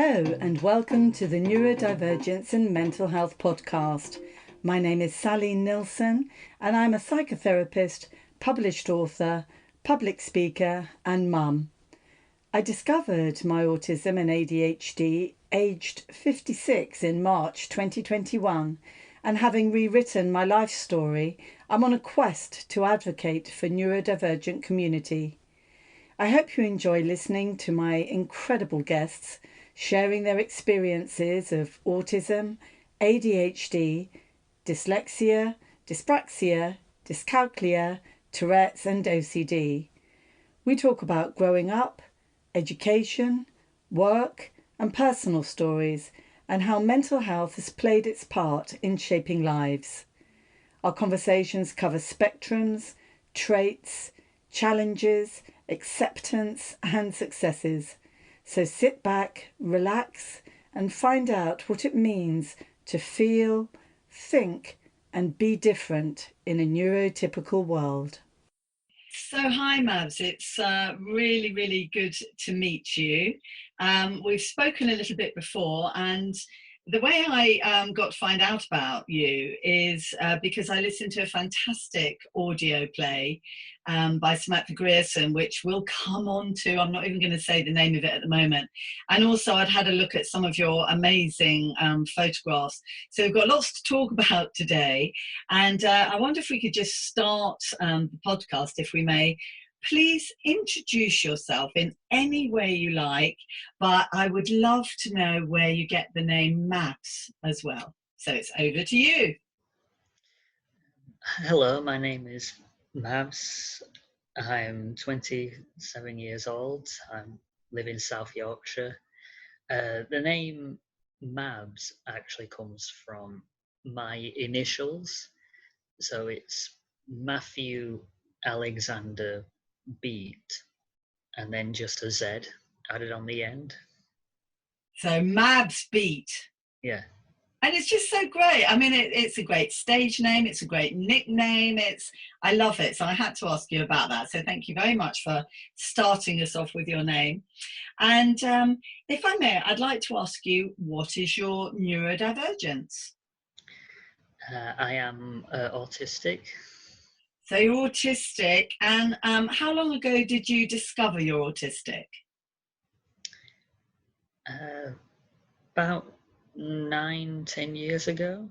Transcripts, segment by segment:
Hello and welcome to the Neurodivergence and Mental Health podcast. My name is Sally Nilsson and I'm a psychotherapist, published author, public speaker and mum. I discovered my autism and ADHD aged 56 in March 2021, and having rewritten my life story, I'm on a quest to advocate for neurodivergent community. I hope you enjoy listening to my incredible guests sharing their experiences of autism, ADHD, dyslexia, dyspraxia, dyscalculia, Tourette's and OCD. We talk about growing up, education, work and personal stories, and how mental health has played its part in shaping lives. Our conversations cover spectrums, traits, challenges, acceptance and successes. So sit back, relax and find out what it means to feel, think and be different in a neurotypical world. So hi Mabz, it's really good to meet you. We've spoken a little bit before, and the way I got to find out about you is because I listened to a fantastic audio play by Samantha Grierson, which we'll come on to. I'm not even going to say the name of it at the moment. And also I'd had a look at some of your amazing photographs. So we've got lots to talk about today. And I wonder if we could just start the podcast, if we may. Please introduce yourself in any way you like, but I would love to know where you get the name Mabz as well. So it's over to you. Hello, my name is Mabz. I'm 27 years old. I live in South Yorkshire. The name Mabz actually comes from my initials. So it's Matthew Alexander Beet, and then just a Z added on the end. So Mabz Beet. Yeah. And it's just so great. I mean, it's a great stage name. It's a great nickname. I love it. So I had to ask you about that. So thank you very much for starting us off with your name. And if I may, I'd like to ask you, what is your neurodivergence? I am autistic. So you're autistic. And how long ago did you discover you're autistic? About 9-10 years ago.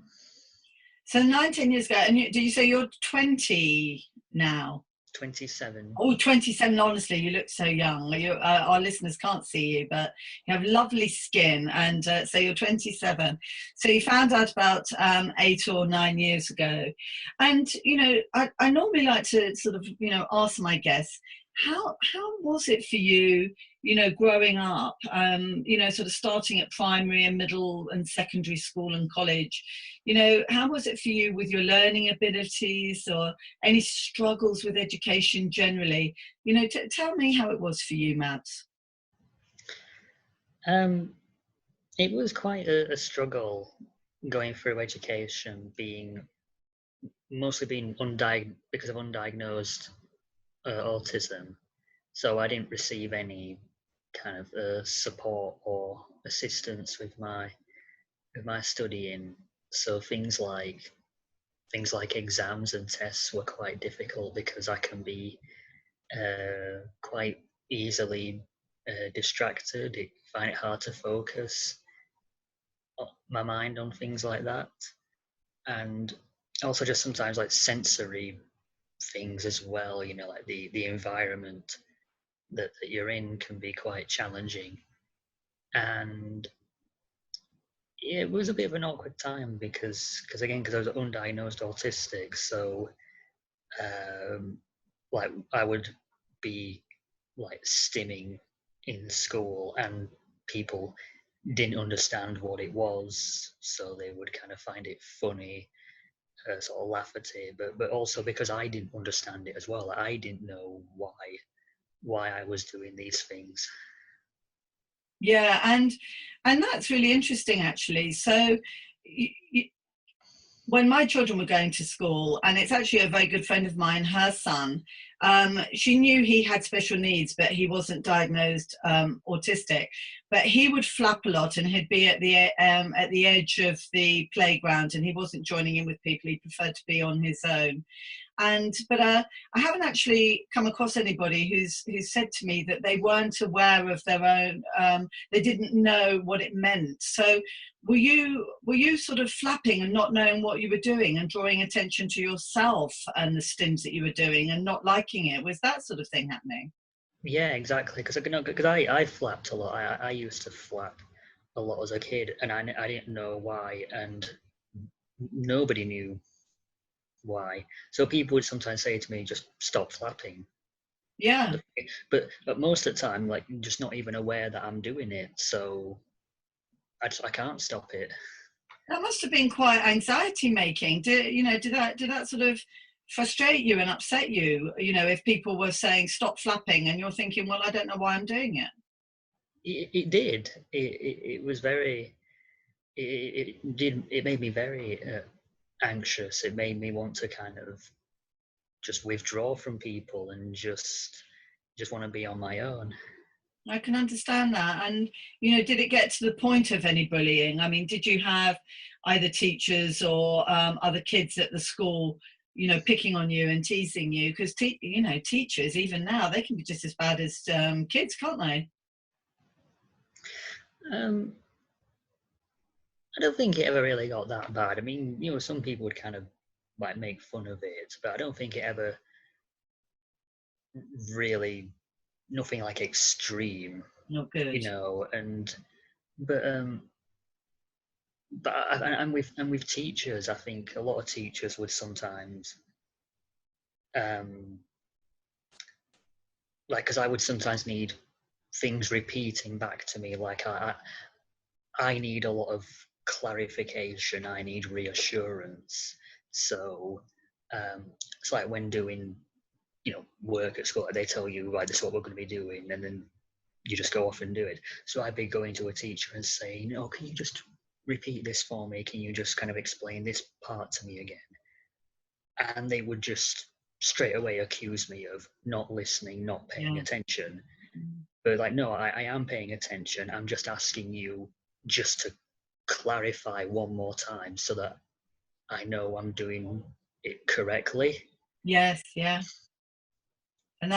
So 9-10 years ago. And did you say you're 20 now? 27. Oh, 27. Honestly, you look so young. Our listeners can't see you, but you have lovely skin. And so you're 27. So you found out about 8 or 9 years ago. And, you know, I normally like to sort of, you know, ask my guests, how was it for you, you know, growing up, you know, sort of starting at primary and middle and secondary school and college? You know, how was it for you with your learning abilities or any struggles with education generally? You know, tell me how it was for you, Mabz. It was quite a struggle going through education, mostly being because of undiagnosed autism. So I didn't receive any kind of support or assistance with my studying. So things like exams and tests were quite difficult because I can be quite easily distracted. I find it hard to focus my mind on things like that, and also just sometimes like sensory things as well, you know, like the environment that you're in can be quite challenging. And it was a bit of an awkward time because I was undiagnosed autistic, so like I would be like stimming in school and people didn't understand what it was, so they would kind of find it funny, sort of laugh at it, but also because I didn't understand it as well. I didn't know why I was doing these things. Yeah, and that's really interesting, actually. So when my children were going to school, and it's actually a very good friend of mine, her son she knew he had special needs, but he wasn't diagnosed autistic. But he would flap a lot, and he'd be at the edge of the playground, and he wasn't joining in with people. He preferred to be on his own. But I haven't actually come across anybody who's said to me that they weren't aware of their own. They didn't know what it meant. So were you sort of flapping and not knowing what you were doing and drawing attention to yourself and the stims that you were doing and not liking it? Was that sort of thing happening? Yeah, exactly. Because I flapped a lot. I used to flap a lot as a kid, and I didn't know why, and nobody knew why. So people would sometimes say to me, "Just stop flapping." Yeah. But most of the time, like, just not even aware that I'm doing it. So I can't stop it. That must have been quite anxiety making. Did that sort of frustrate you and upset you? If people were saying stop flapping and you're thinking, well, I don't know why I'm doing it. It did. It was very. It made me very anxious. It made me want to kind of just withdraw from people and just want to be on my own. I can understand that. And, did it get to the point of any bullying? I mean, did you have either teachers or other kids at the school, picking on you and teasing you? Because, teachers, even now, they can be just as bad as kids, can't they? I don't think it ever really got that bad. I mean, some people would kind of like make fun of it, but I don't think it ever really, nothing like extreme, Not good. and but with teachers, I think a lot of teachers would sometimes like, because I would sometimes need things repeating back to me, like I need a lot of clarification, I need reassurance. So it's like when doing work at school, they tell you, right, this is what we're going to be doing, and then you just go off and do it. So I'd be going to a teacher and saying, oh, can you just repeat this for me? Can you just kind of explain this part to me again? And they would just straight away accuse me of not listening, not paying attention. But like, no, I am paying attention. I'm just asking you just to clarify one more time so that I know I'm doing it correctly. Yes, yeah. And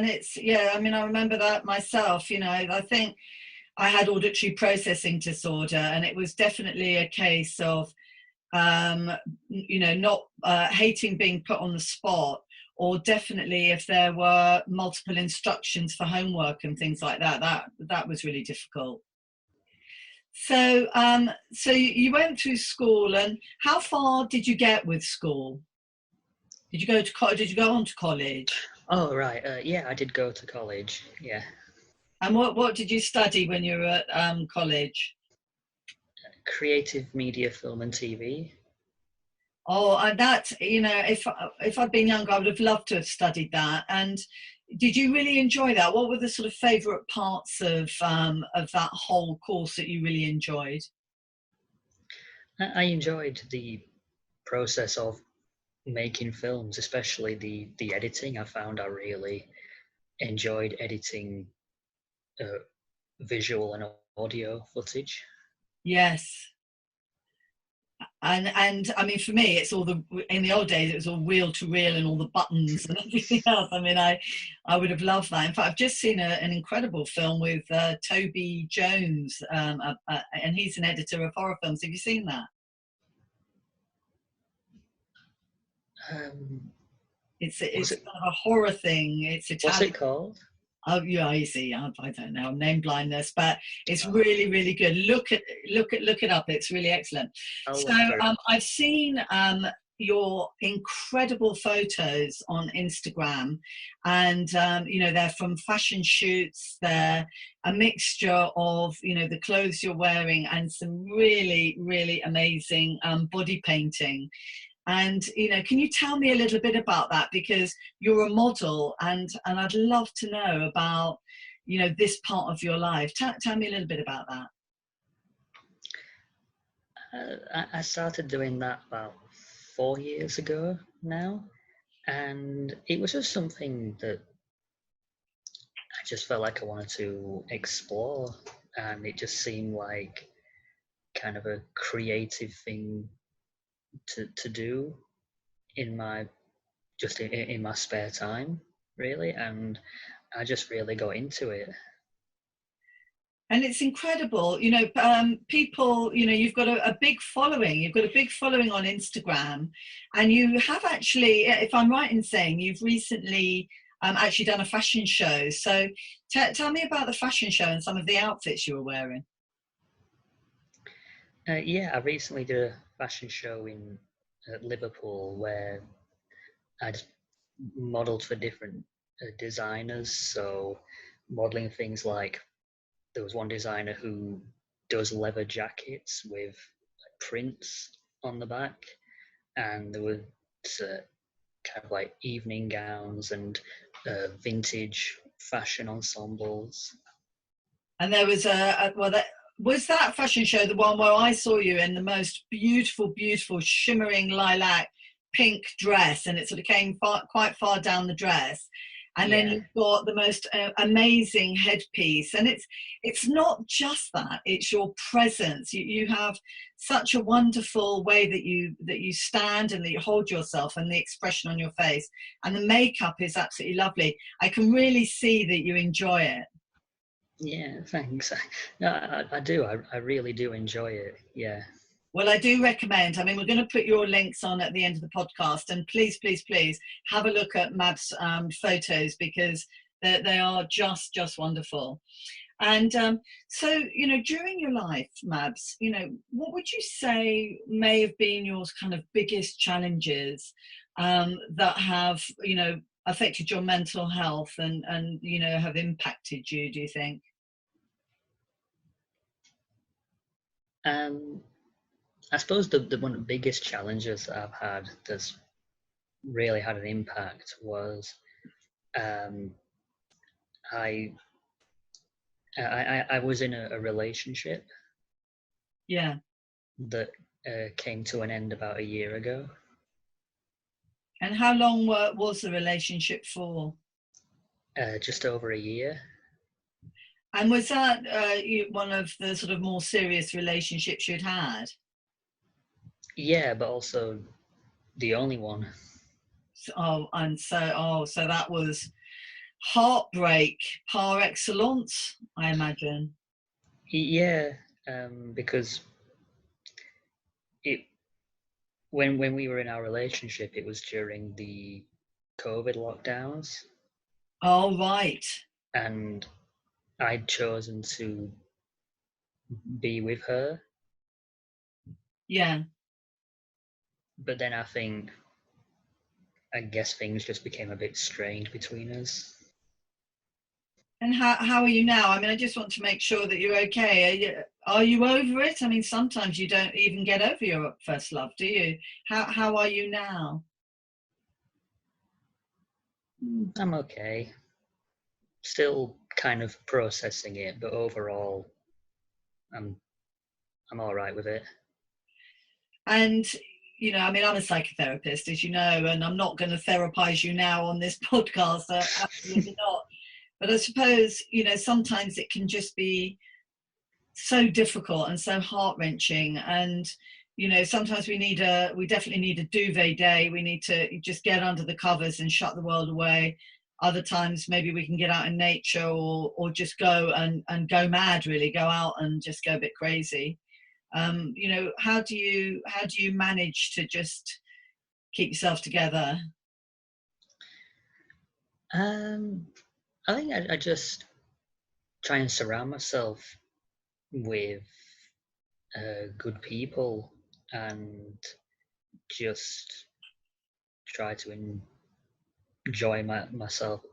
it's, yeah, I mean, I remember that myself. I think I had auditory processing disorder, and it was definitely a case of not hating being put on the spot, or definitely if there were multiple instructions for homework and things like that was really difficult. So so you went through school, and how far did you get with school? Did you go to college? Did you go on to college? Oh, right. Yeah, I did go to college. Yeah. And what did you study when you were at college? Creative media, film and TV. Oh, and that, if I'd been younger, I would have loved to have studied that. And did you really enjoy that? What were the sort of favourite parts of that whole course that you really enjoyed? I enjoyed the process of making films, especially the editing. I found I really enjoyed editing visual and audio footage. Yes. And I mean, for me, it's all in the old days, it was all reel to reel and all the buttons and everything else. I mean, I would have loved that. In fact, I've just seen an incredible film with Toby Jones, and he's an editor of horror films. Have you seen that? It's kind of a horror thing. It's Italian. What's it called? Oh yeah, I see. I don't know. Name blindness, but it's really, really good. Look it up. It's really excellent. So I've seen your incredible photos on Instagram, and they're from fashion shoots. They're a mixture of the clothes you're wearing and some really, really amazing body painting. And can you tell me a little bit about that, because you're a model, and I'd love to know about this part of your life. Tell me a little bit about that. I started doing that about 4 years ago now. And it was just something that I just felt like I wanted to explore, and it just seemed like kind of a creative thing to do in my in my spare time, really, and I just really got into it. And it's incredible, people, you've got a big following. You've got a big following on Instagram, and you have actually, if I'm right in saying, you've recently actually done a fashion show. So tell me about the fashion show and some of the outfits you were wearing. Yeah, I recently did a fashion show in Liverpool where I'd modelled for different designers. So modelling things like there was one designer who does leather jackets with prints on the back, and there was kind of like evening gowns and vintage fashion ensembles. And there was was that fashion show the one where I saw you in the most beautiful, beautiful, shimmering lilac pink dress, and it sort of came quite far down the dress, and then Yeah, you've got the most amazing headpiece, and it's not just that; it's your presence. You have such a wonderful way that you stand and that you hold yourself, and the expression on your face, and the makeup is absolutely lovely. I can really see that you enjoy it. yeah, thanks. No, I do. I really do enjoy it. Yeah. Well, I do recommend. I mean, we're going to put your links on at the end of the podcast, and please, please, please have a look at Mab's photos because they are just wonderful. And so, during your life, Mabs, what would you say may have been your kind of biggest challenges that have, affected your mental health and have impacted you? Do you think? Um, I suppose the one of the biggest challenges that I've had that's really had an impact was um, I, I was in a relationship Yeah. that came to an end about a year ago. And how long was the relationship for? Just over a year. And was that one of the sort of more serious relationships you'd had? Yeah, but also the only one. So that was heartbreak par excellence, I imagine. Yeah, because it when we were in our relationship, it was during the COVID lockdowns, Oh, right. and I'd chosen to be with her. Yeah. But then I guess things just became a bit strained between us. And how are you now? I mean, I just want to make sure that you're okay. Are you over it? I mean, sometimes you don't even get over your first love, do you? How are you now? I'm okay. Still kind of processing it, but overall, I'm I'm all right with it. And I mean, I'm a psychotherapist, as you know, and I'm not going to therapize you now on this podcast. Absolutely not. But I suppose, sometimes it can just be so difficult and so heart wrenching. And, sometimes we definitely need a duvet day. We need to just get under the covers and shut the world away. Other times, maybe we can get out in nature or just go and go mad, really go out and just go a bit crazy. How do you manage to just keep yourself together? Um, I think I just try and surround myself with good people and just try to enjoy my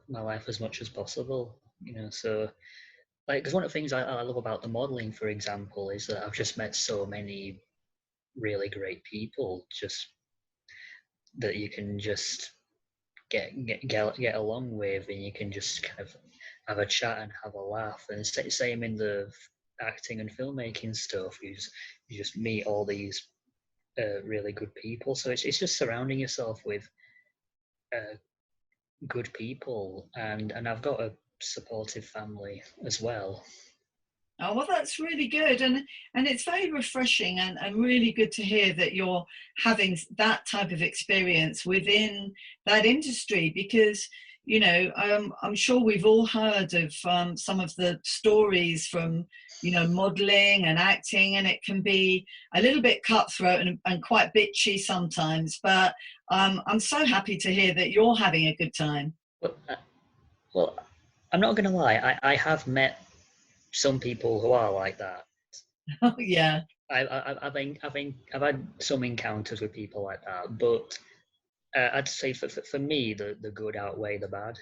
life as much as possible. So like, because one of the things I love about the modeling, for example, is that I've just met so many really great people, just that you can just get along with, and you can just kind of have a chat and have a laugh. And same in the acting and filmmaking stuff. You just meet all these really good people. So it's just surrounding yourself with good people, and I've got a supportive family as well. Oh, well, that's really good. And it's very refreshing and really good to hear that you're having that type of experience within that industry because, I'm sure we've all heard of some of the stories from, modeling and acting, and it can be a little bit cutthroat and quite bitchy sometimes. But I'm so happy to hear that you're having a good time. Well, I'm not going to lie, I have met some people who are like that. Oh, yeah. I've had some encounters with people like that, but I'd say for me, the good outweigh the bad.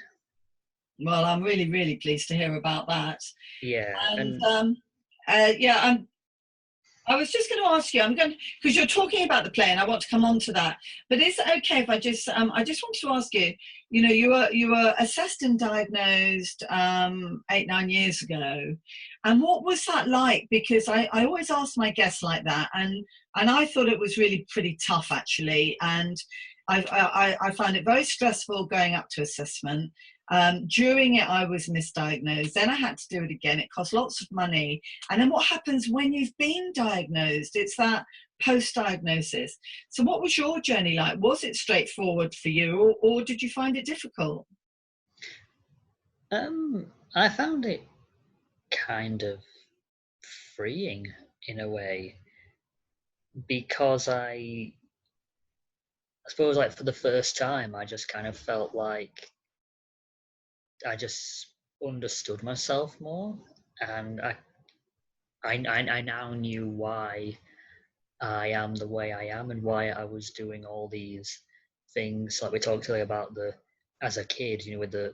Well, I'm really, really pleased to hear about that. Yeah, And and yeah, I was just going to ask you. I'm going because you're talking about the play, and I want to come on to that. But is it okay if I just wanted to ask you. You were assessed and diagnosed 8-9 years ago, and what was that like? Because I always ask my guests like that, and I thought it was really pretty tough actually, and I found it very stressful going up to assessment. During it, I was misdiagnosed. Then I had to do it again. It cost lots of money. And then what happens when you've been diagnosed? It's that post-diagnosis. So what was your journey like? Was it straightforward for you, or did you find it difficult? I found it kind of freeing in a way because I suppose like for the first time I just kind of felt like I just understood myself more, and I now knew why I am the way I am and why I was doing all these things. Like we talked earlier about the as a kid, with the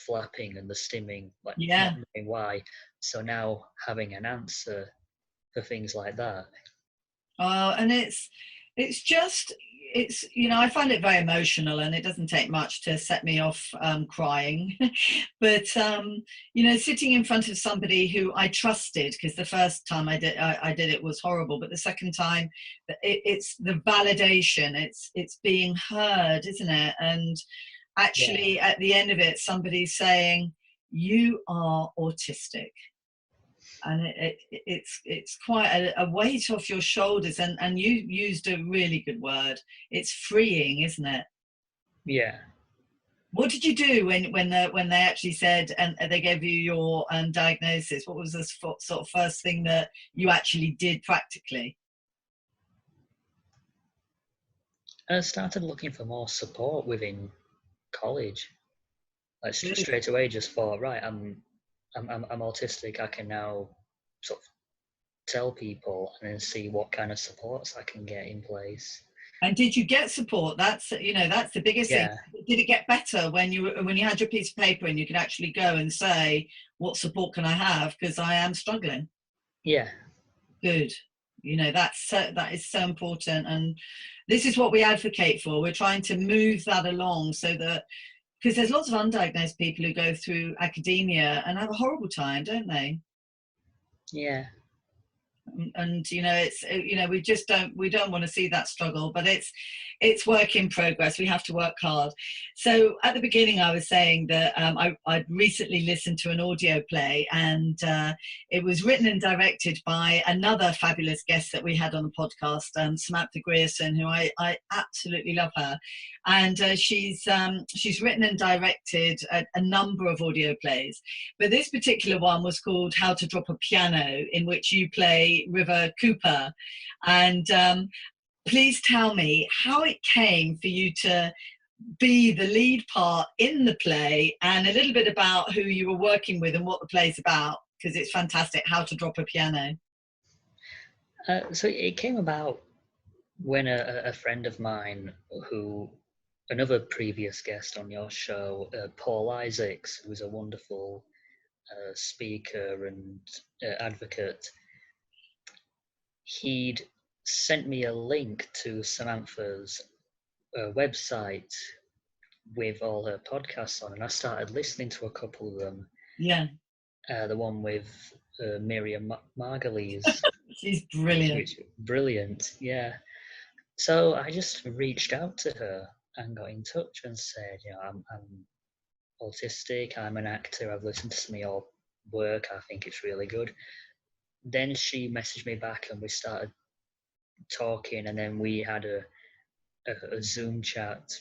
flapping and the stimming, like not Yeah. knowing why. So now having an answer for things like that. And it's just I find it very emotional, and it doesn't take much to set me off crying. But sitting in front of somebody who I trusted, because the first time I did it was horrible, but the second time, it's the validation. It's being heard, isn't it? And Yeah, actually, at the end of it, somebody's saying, "You are autistic." And it's quite a weight off your shoulders, and you used a really good word. It's freeing, isn't it? yeah. What did you do when they actually said and they gave you your diagnosis? What was the sort of first thing that you actually did practically? I started looking for more support within college. Like Good. straight away, just thought, right, I'm autistic. I can now sort of tell people and then see what kind of supports I can get in place. And did you get support? That's the biggest thing. Yeah, Did it get better when you had your piece of paper and you could actually go and say, what support can I have, because I am struggling? yeah, Good. That is so important, and this is what we advocate for. We're trying to move that along so that, because there's lots of undiagnosed people who go through academia and have a horrible time, don't they? yeah. And it's we don't want to see that struggle, but it's work in progress. We have to work hard. So at the beginning I was saying that I'd recently listened to an audio play, and it was written and directed by another fabulous guest that we had on the podcast, Samantha Grierson, who I absolutely love her. And she's written and directed a number of audio plays, but this particular one was called How to Drop a Piano, in which you play River Cooper. And please tell me how it came for you to be the lead part in the play, and a little bit about who you were working with and what the play's about, because it's fantastic. How to Drop a Piano. So it came about when a friend of mine, another previous guest on your show, Paul Isaacs, who's a wonderful speaker and advocate, he'd sent me a link to Samantha's website with all her podcasts on, and I started listening to a couple of them. Yeah, The one with Miriam Margolyes, she's brilliant. which brilliant, yeah. So I just reached out to her and got in touch and said, I'm autistic, I'm an actor, I've listened to some of your work, I think it's really good. Then she messaged me back and we started talking, and then we had a Zoom chat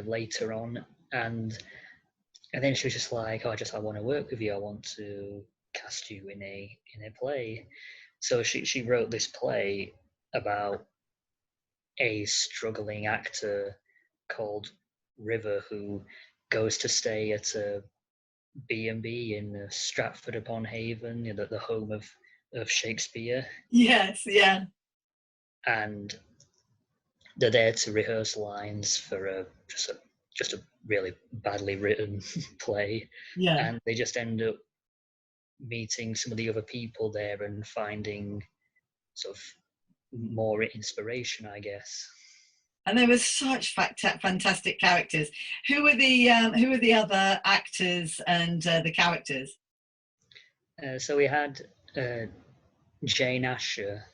later on, and then she was just like, "Oh, I want to work with you. I want to cast you in a play." So she wrote this play about a struggling actor called River who goes to stay at a B&B in Stratford upon Avon, the home of Shakespeare. Yes, yeah. And they're there to rehearse lines for just a really badly written play. Yeah. And they just end up meeting some of the other people there and finding sort of more inspiration, I guess. And there were such fantastic characters. Who were the other actors and the characters? So we had Jane Asher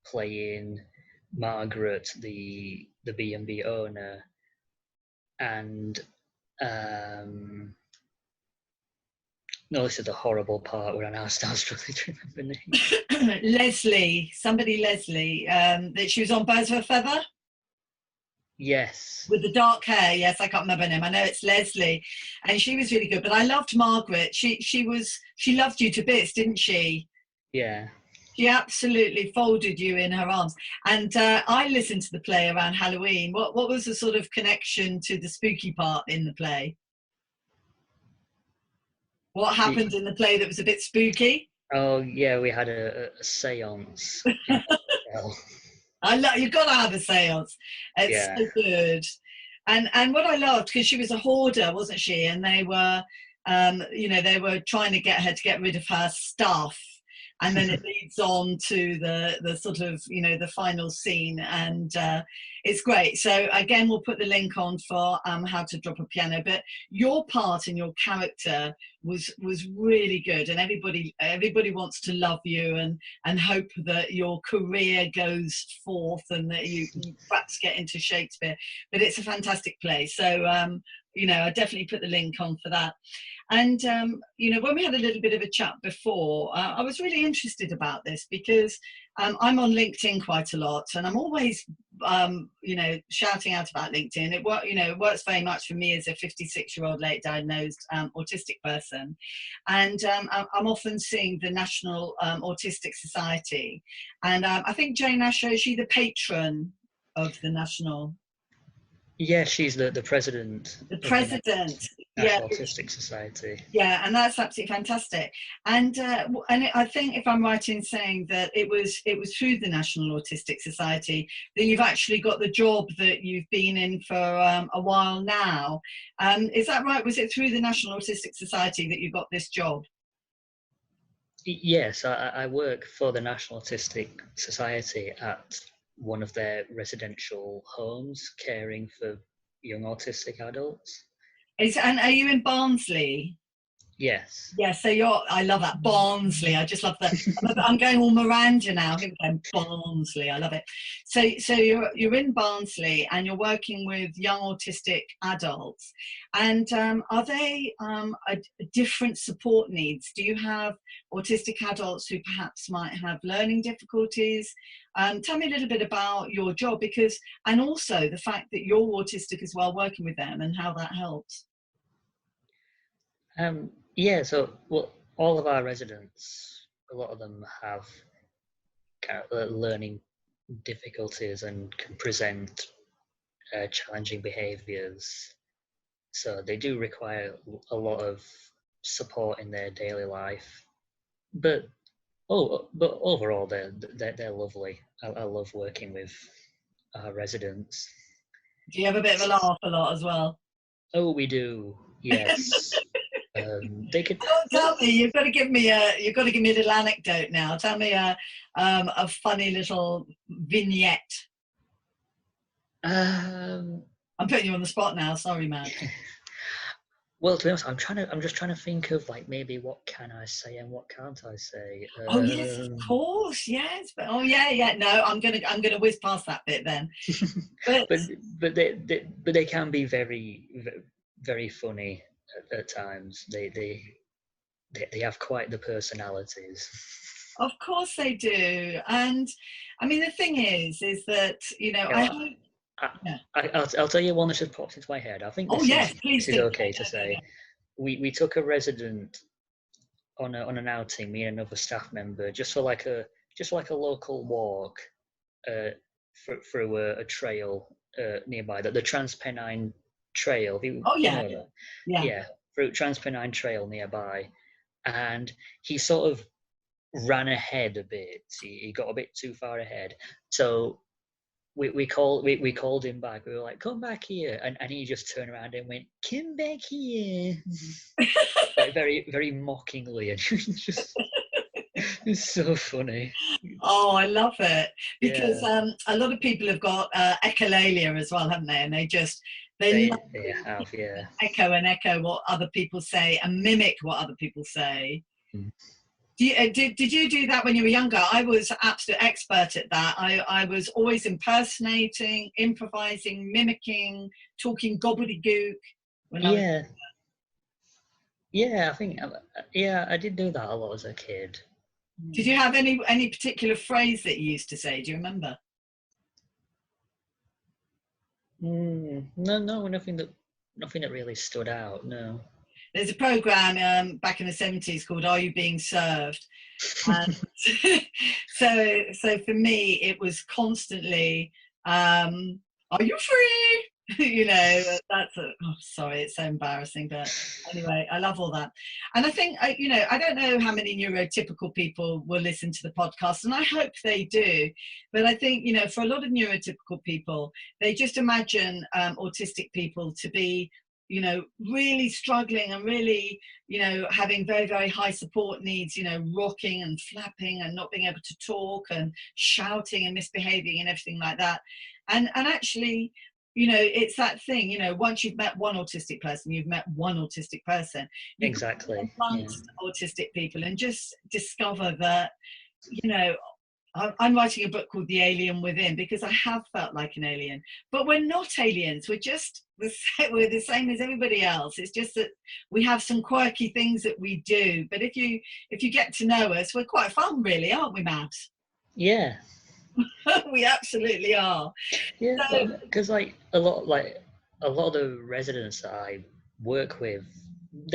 playing Margaret, the B&B owner, and no, this is the horrible part where I now start struggling to remember names. Leslie, that she was on Birds of a Feather. Yes. With the dark hair, yes, I can't remember her name. I know it's Leslie, and she was really good. But I loved Margaret. She loved you to bits, didn't she? Yeah. She absolutely folded you in her arms. And I listened to the play around Halloween. What was the sort of connection to the spooky part in the play? What happened in the play that was a bit spooky? Oh yeah, we had a séance. You've got to have a séance. It's so good. And what I loved, because she was a hoarder, wasn't she? And they were, they were trying to get her to get rid of her stuff. And then it leads on to the sort of, the final scene. And it's great. So again, we'll put the link on for How to Drop a Piano. But your part and your character was really good. And everybody wants to love you and hope that your career goes forth and that you perhaps get into Shakespeare. But it's a fantastic play. So, I definitely put the link on for that. And, when we had a little bit of a chat before, I was really interested about this because I'm on LinkedIn quite a lot, and I'm always, shouting out about LinkedIn. It works very much for me as a 56-year-old late diagnosed autistic person. And I'm often seeing the National Autistic Society. And I think Jane Asher, is she the patron of the National? Yeah, she's the president. The president. National Autistic Society. Yeah, and that's absolutely fantastic. And I think, if I'm right in saying that it was through the National Autistic Society that you've actually got the job that you've been in for a while now. Is that right? Was it through the National Autistic Society that you got this job? Yes, I work for the National Autistic Society at one of their residential homes, caring for young autistic adults. And are you in Barnsley? Yes. Yeah, so I love that, Barnsley. I just love that. I'm going all Miranda now. Here we go, Barnsley. I love it. So you're in Barnsley and you're working with young autistic adults. And are they different support needs? Do you have autistic adults who perhaps might have learning difficulties? Tell me a little bit about your job, and also the fact that you're autistic as well, working with them, and how that helps. So all of our residents, a lot of them have kind of learning difficulties and can present challenging behaviours. So they do require a lot of support in their daily life. But overall, they're lovely. I love working with our residents. Do you have a bit of a laugh a lot as well? Oh, we do. Yes. They could. Tell me. You've got to give me a little anecdote now. Tell me a funny little vignette. I'm putting you on the spot now. Sorry, Matt. Well, to be honest, I'm just trying to think of like maybe what can I say and what can't I say. Oh yes, of course, yes. But oh yeah. No, I'm gonna whiz past that bit then. But but they can be very funny at times. They have quite the personalities. of course they do. And I mean, the thing is that I Yeah, hope. I, Yeah. I'll tell you one that just popped into my head. I think Oh yes, please this is do. okay to say. We took a resident on an outing, me and another staff member, just like a local walk uh, through a trail nearby, the Transpennine Trail. Oh You yeah, know that? yeah. Yeah, through Transpennine Trail nearby, and he sort of ran ahead a bit. He got a bit too far ahead, so we called him back. We were like, "Come back here," and he just turned around and went, "Come back here," like very mockingly, and it's so funny. Oh, I love it because Yeah, a lot of people have got echolalia as well, haven't they? And they love they to have, yeah. echo what other people say and mimic what other people say. Mm. Did you do that when you were younger? I was absolute expert at that. I was always impersonating, improvising, mimicking, talking gobbledygook when I was. Yeah, yeah. I think, yeah, I did do that a lot as a kid. Did you have any particular phrase that you used to say? Do you remember? No, no, nothing that really stood out. No. There's a program back in the 70s called Are You Being Served? So for me, it was constantly, are you free? Sorry, it's so embarrassing, but anyway, I love all that. And I think, I don't know how many neurotypical people will listen to the podcast, and I hope they do. But I think, for a lot of neurotypical people, they just imagine autistic people to be, really struggling and really, having very, very high support needs, rocking and flapping and not being able to talk and shouting and misbehaving and everything like that. And actually, it's that thing, once you've met one autistic person, you've met one autistic person. You can be Exactly. Yeah. amongst autistic people and just discover that, you know, I'm writing a book called The Alien Within because I have felt like an alien, but we're not aliens. We're the same as everybody else. It's just that we have some quirky things that we do. But if you get to know us, we're quite fun, really, aren't we, Mabz? Yeah. We absolutely are. Yeah. So, Because a lot of the residents that I work with,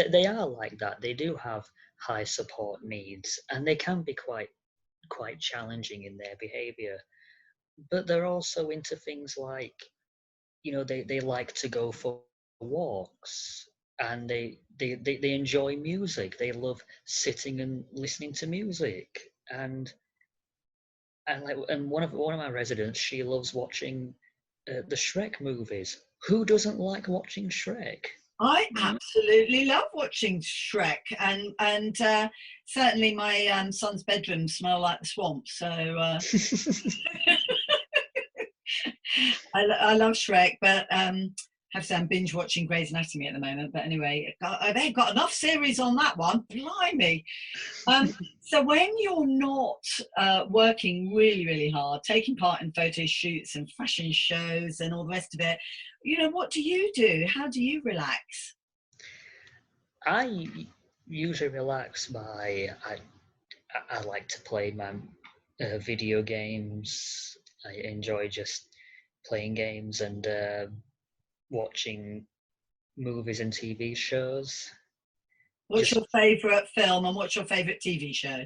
they are like that. They do have high support needs, and they can be quite challenging in their behavior. But they're also into things like, they like to go for walks, and they enjoy music. They love sitting and listening to music, and one of my residents, she loves watching the Shrek movies. Who doesn't like watching Shrek? I Yeah. absolutely love watching Shrek, and certainly my son's bedroom smell like the swamp. So I love Shrek, but have to say I'm binge watching Grey's Anatomy at the moment. But anyway, they've got enough series on that one. Blimey. So when you're not working really, really hard, taking part in photo shoots and fashion shows and all the rest of it, what do you do? How do you relax? I usually relax by I like to play my video games. I enjoy just playing games and watching movies and TV shows. What's Just your favourite film and what's your favourite TV show?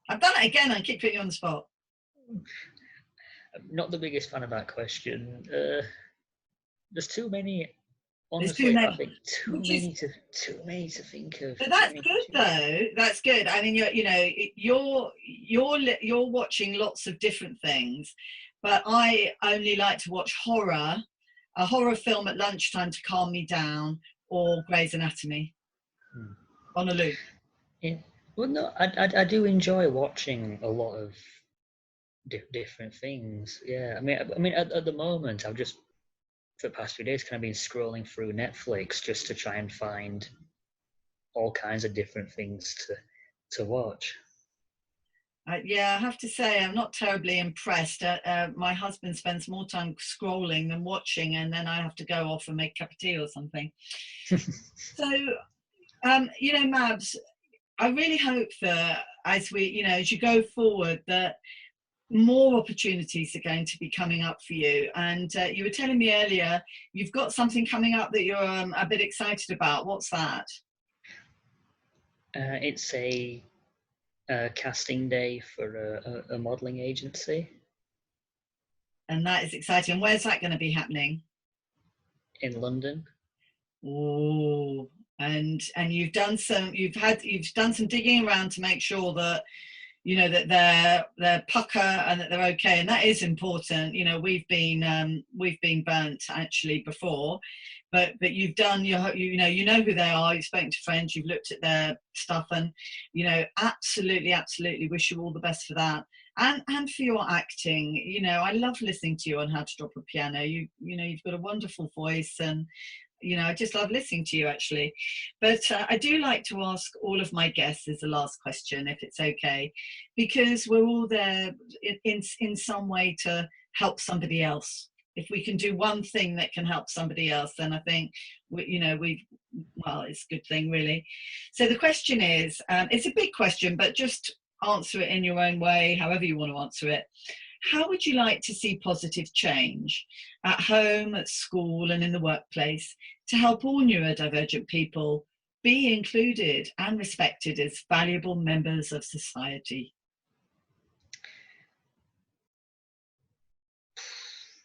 I've done it again. I keep putting you on the spot. I'm not the biggest fan of that question. There's too many. There's too Honestly, I many. think too many to think of. But that's good though. That's good. I mean, you're watching lots of different things, but I only like to watch a horror film at lunchtime to calm me down, or Grey's Anatomy on a loop. Yeah. Well, no, I do enjoy watching a lot of different things. Yeah, I mean, at the moment, for the past few days kind of been scrolling through Netflix just to try and find all kinds of different things to watch. Yeah, I have to say, I'm not terribly impressed. My husband spends more time scrolling than watching, and then I have to go off and make a cup of tea or something. So, Mabz, I really hope that as as you go forward, that more opportunities are going to be coming up for you. And you were telling me earlier, you've got something coming up that you're a bit excited about. What's that? It's a casting day for a modelling agency. And that is exciting. Where's that going to be happening? In London. Oh, and you've done some digging around to make sure that that they're pucker and that they're okay, and that is important. We've been burnt actually before, but you've done you know who they are. You've spoken to friends, you've looked at their stuff, and absolutely wish you all the best for that, and for your acting. I love listening to you on How to Drop a Piano. You've got a wonderful voice, and I just love listening to you, actually. But I do like to ask all of my guests as the last question, if it's okay, because we're all there in some way to help somebody else. If we can do one thing that can help somebody else, then I think it's a good thing, really. So the question is, it's a big question, but just answer it in your own way, however you want to answer it. How would you like to see positive change at home, at school, and in the workplace to help all neurodivergent people be included and respected as valuable members of society?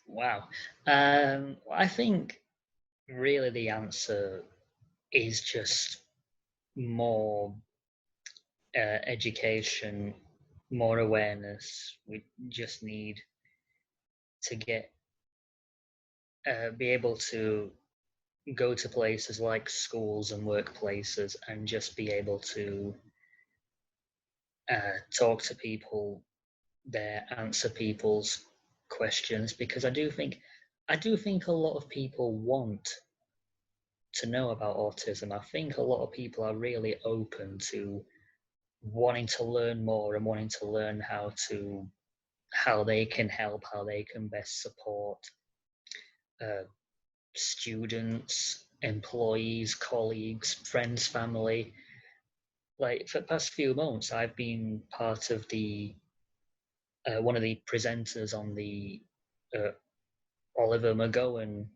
Wow. I think really the answer is just more education, more awareness. We just need to be able to go to places like schools and workplaces and just be able to talk to people there, answer people's questions, because I do think a lot of people want to know about autism. I think a lot of people are really open to wanting to learn more and wanting to learn how they can help, how they can best support students, employees, colleagues, friends, family. Like for the past few months, I've been part of the one of the presenters on the Oliver McGowan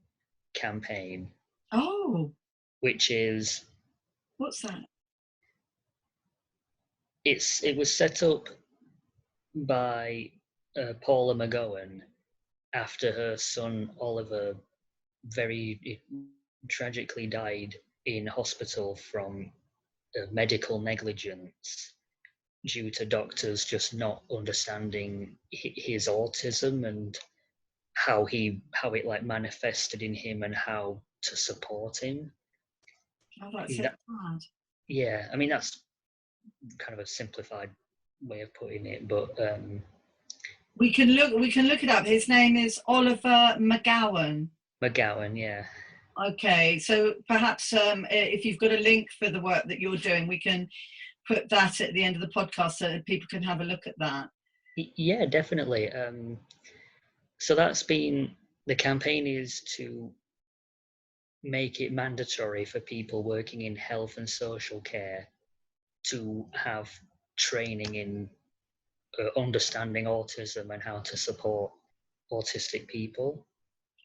campaign. Oh, Which is, what's that? it was set up by Paula McGowan after her son Oliver very tragically died in hospital from medical negligence due to doctors just not understanding his autism and how it like manifested in him and how to support him. Oh, that's so sad. Yeah, I mean that's kind of a simplified way of putting it, but we can look it up. His name is Oliver McGowan. McGowan, yeah. Okay, so perhaps if you've got a link for the work that you're doing, we can put that at the end of the podcast so that people can have a look at that. Yeah, definitely. So that's been, the campaign is to make it mandatory for people working in health and social care to have training in understanding autism and how to support autistic people.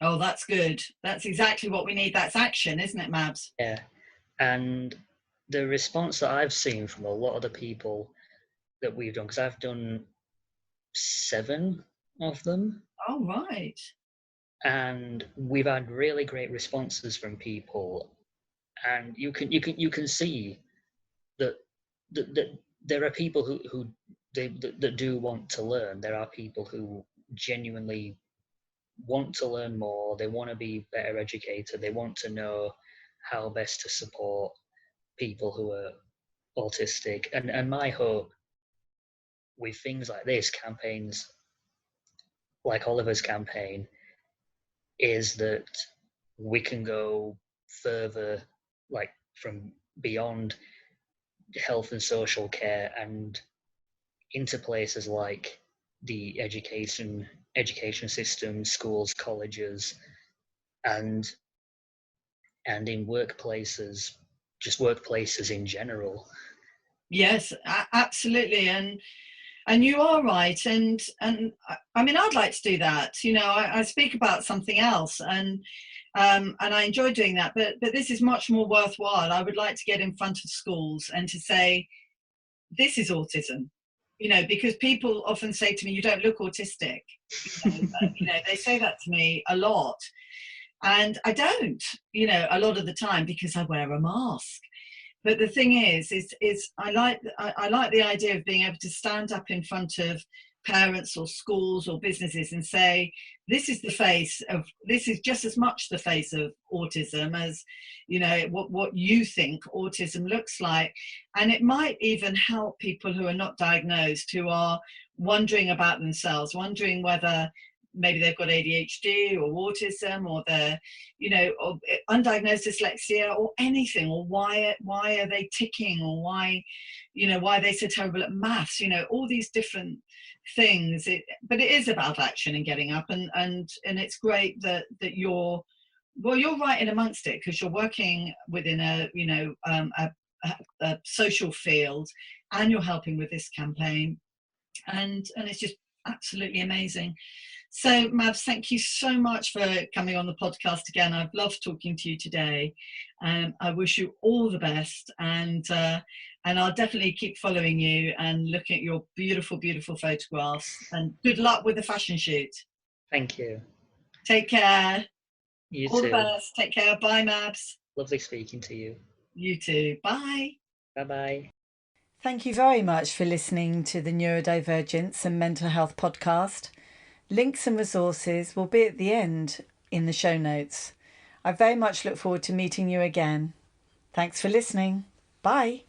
Oh, that's good. That's exactly what we need. That's action, isn't it, Mabz? Yeah. And the response that I've seen from a lot of the people that we've done, because I've done 7 of them. Oh, right. And we've had really great responses from people, and you can see that there are people who that do want to learn. There are people who genuinely want to learn more. They want to be better educated. They want to know how best to support people who are autistic. And my hope with things like this, campaigns like Oliver's campaign, is that we can go further, like from beyond health and social care and into places like the education system, schools, colleges, and in workplaces, just workplaces in general. Yes, absolutely. And you are right. And I mean, I'd like to do that. You know, I speak about something else, and I enjoy doing that. But this is much more worthwhile. I would like to get in front of schools and to say, this is autism. You know, because people often say to me, "You don't look autistic." You know, they say that to me a lot, and I don't. You know, a lot of the time because I wear a mask. But the thing is I like the idea of being able to stand up in front of parents or schools or businesses and say, this is just as much the face of autism as, you know, what you think autism looks like. And it might even help people who are not diagnosed, who are wondering about themselves, wondering whether maybe they've got ADHD or autism, or they're, you know, or undiagnosed dyslexia or anything, or why are they ticking, or why, you know, why are they so terrible at maths, you know, all these different things. But it is about action and getting up, and it's great that you're, well, you're right in amongst it, because you're working within a, you know, a social field, and you're helping with this campaign, and it's just absolutely amazing. So, Mabz, thank you so much for coming on the podcast again. I've loved talking to you today. I wish you all the best, and I'll definitely keep following you and looking at your beautiful, beautiful photographs. And good luck with the fashion shoot. Thank you. Take care. You All too. the best. Take care. Bye, Mabz. Lovely speaking to you. You too. Bye. Bye-bye. Thank you very much for listening to the Neurodivergence and Mental Health podcast. Links and resources will be at the end in the show notes. I very much look forward to meeting you again. Thanks for listening. Bye.